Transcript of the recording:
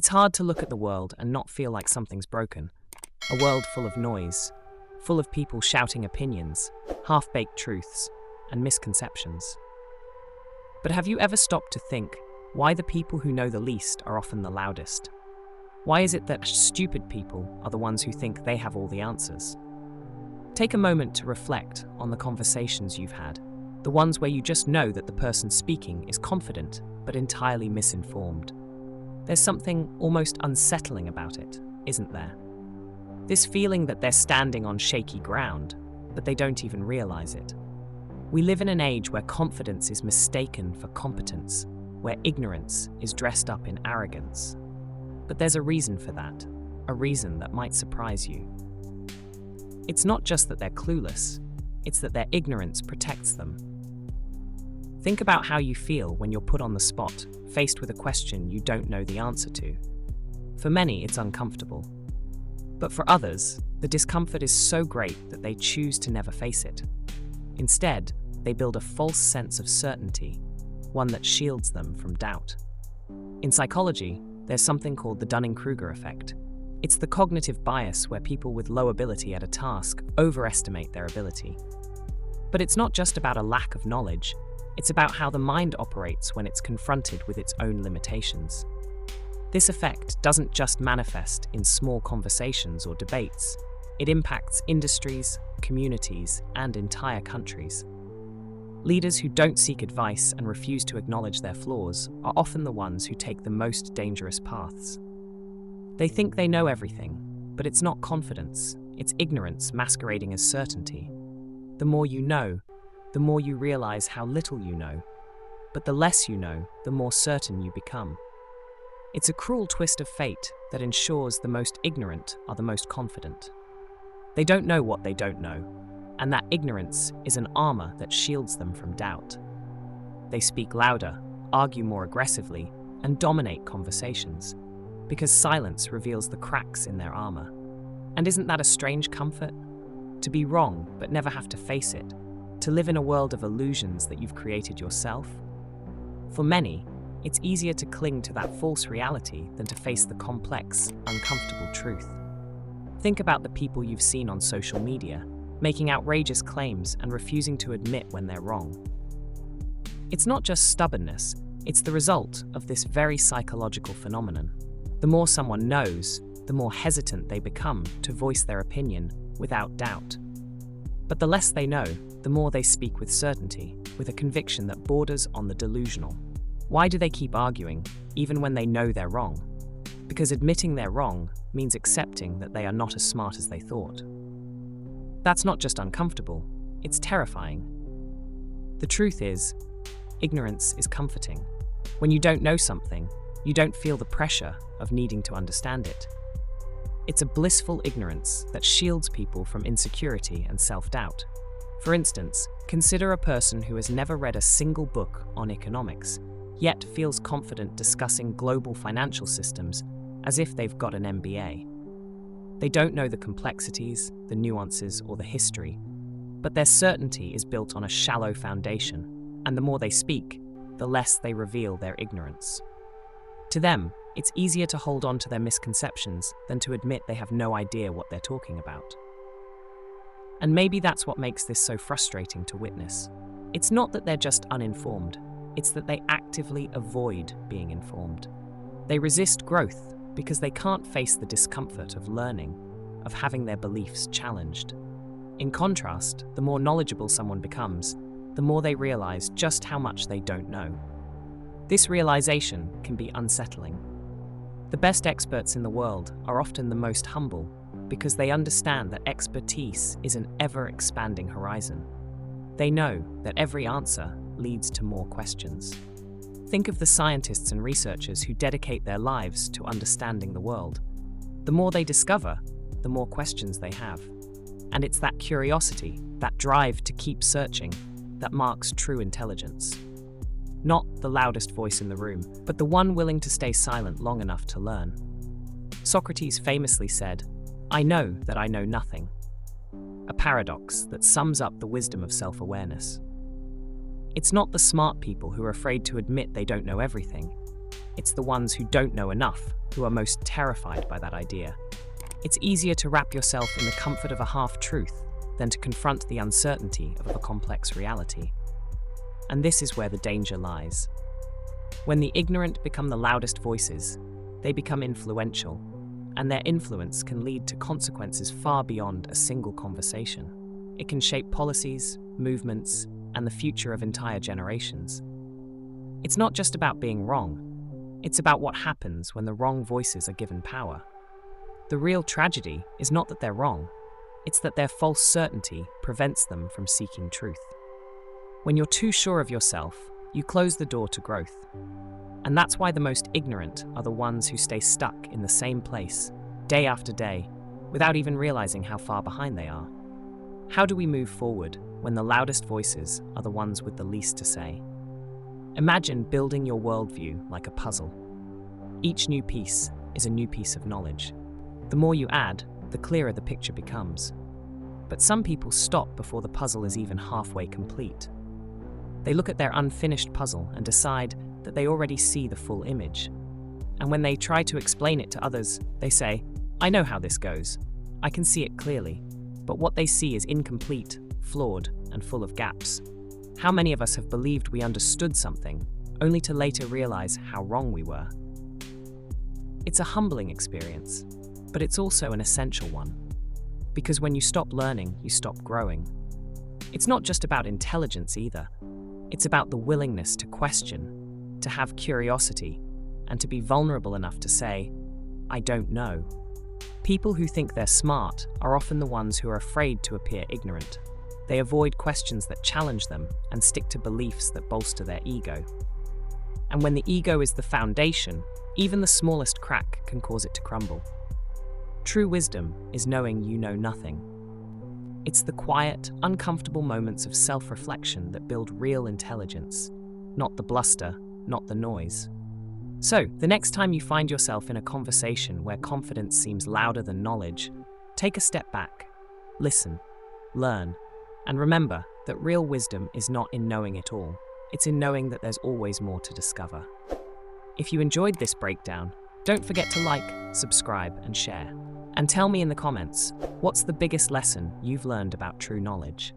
It's hard to look at the world and not feel like something's broken. A world full of noise, full of people shouting opinions, half-baked truths, and misconceptions. But have you ever stopped to think why the people who know the least are often the loudest? Why is it that stupid people are the ones who think they have all the answers? Take a moment to reflect on the conversations you've had, the ones where you just know that the person speaking is confident but entirely misinformed. There's something almost unsettling about it, isn't there? This feeling that they're standing on shaky ground, but they don't even realize it. We live in an age where confidence is mistaken for competence, where ignorance is dressed up in arrogance. But there's a reason for that, a reason that might surprise you. It's not just that they're clueless, it's that their ignorance protects them. Think about how you feel when you're put on the spot, faced with a question you don't know the answer to. For many, it's uncomfortable. But for others, the discomfort is so great that they choose to never face it. Instead, they build a false sense of certainty, one that shields them from doubt. In psychology, there's something called the Dunning-Kruger Effect. It's the cognitive bias where people with low ability at a task overestimate their ability. But it's not just about a lack of knowledge, it's about how the mind operates when it's confronted with its own limitations. This effect doesn't just manifest in small conversations or debates. It impacts industries, communities, and entire countries. Leaders who don't seek advice and refuse to acknowledge their flaws are often the ones who take the most dangerous paths. They think they know everything, but it's not confidence, it's ignorance masquerading as certainty. The more you know, the more you realize how little you know. But the less you know, the more certain you become. It's a cruel twist of fate that ensures the most ignorant are the most confident. They don't know what they don't know, and that ignorance is an armor that shields them from doubt. They speak louder, argue more aggressively, and dominate conversations, because silence reveals the cracks in their armor. And isn't that a strange comfort? To be wrong, but never have to face it. To live in a world of illusions that you've created yourself? For many, it's easier to cling to that false reality than to face the complex, uncomfortable truth. Think about the people you've seen on social media, making outrageous claims and refusing to admit when they're wrong. It's not just stubbornness, it's the result of this very psychological phenomenon. The more someone knows, the more hesitant they become to voice their opinion without doubt. But the less they know, the more they speak with certainty, with a conviction that borders on the delusional. Why do they keep arguing, even when they know they're wrong? Because admitting they're wrong means accepting that they are not as smart as they thought. That's not just uncomfortable, it's terrifying. The truth is, ignorance is comforting. When you don't know something, you don't feel the pressure of needing to understand it. It's a blissful ignorance that shields people from insecurity and self-doubt. For instance, consider a person who has never read a single book on economics, yet feels confident discussing global financial systems as if they've got an MBA. They don't know the complexities, the nuances, or the history, but their certainty is built on a shallow foundation, and the more they speak, the less they reveal their ignorance. To them, it's easier to hold on to their misconceptions than to admit they have no idea what they're talking about. And maybe that's what makes this so frustrating to witness. It's not that they're just uninformed, it's that they actively avoid being informed. They resist growth because they can't face the discomfort of learning, of having their beliefs challenged. In contrast, the more knowledgeable someone becomes, the more they realize just how much they don't know. This realization can be unsettling. The best experts in the world are often the most humble because they understand that expertise is an ever-expanding horizon. They know that every answer leads to more questions. Think of the scientists and researchers who dedicate their lives to understanding the world. The more they discover, the more questions they have. And it's that curiosity, that drive to keep searching, that marks true intelligence. Not the loudest voice in the room, but the one willing to stay silent long enough to learn. Socrates famously said, "I know that I know nothing," a paradox that sums up the wisdom of self-awareness. It's not the smart people who are afraid to admit they don't know everything. it's the ones who don't know enough who are most terrified by that idea. It's easier to wrap yourself in the comfort of a half-truth than to confront the uncertainty of a complex reality. And this is where the danger lies. When the ignorant become the loudest voices, they become influential, and their influence can lead to consequences far beyond a single conversation. It can shape policies, movements, and the future of entire generations. It's not just about being wrong, it's about what happens when the wrong voices are given power. The real tragedy is not that they're wrong, it's that their false certainty prevents them from seeking truth. When you're too sure of yourself, you close the door to growth. And that's why the most ignorant are the ones who stay stuck in the same place, day after day, without even realizing how far behind they are. How do we move forward when the loudest voices are the ones with the least to say? Imagine building your worldview like a puzzle. Each new piece is a new piece of knowledge. The more you add, the clearer the picture becomes. But some people stop before the puzzle is even halfway complete. They look at their unfinished puzzle and decide that they already see the full image. And when they try to explain it to others, they say, "I know how this goes. I can see it clearly." But what they see is incomplete, flawed, and full of gaps. How many of us have believed we understood something, only to later realize how wrong we were? It's a humbling experience, but it's also an essential one. Because when you stop learning, you stop growing. It's not just about intelligence either. It's about the willingness to question, to have curiosity, and to be vulnerable enough to say, "I don't know." People who think they're smart are often the ones who are afraid to appear ignorant. They avoid questions that challenge them and stick to beliefs that bolster their ego. And when the ego is the foundation, even the smallest crack can cause it to crumble. True wisdom is knowing you know nothing. It's the quiet, uncomfortable moments of self-reflection that build real intelligence, not the bluster, not the noise. So, the next time you find yourself in a conversation where confidence seems louder than knowledge, take a step back, listen, learn, and remember that real wisdom is not in knowing it all, it's in knowing that there's always more to discover. If you enjoyed this breakdown, don't forget to like, subscribe, and share. And tell me in the comments, what's the biggest lesson you've learned about true knowledge?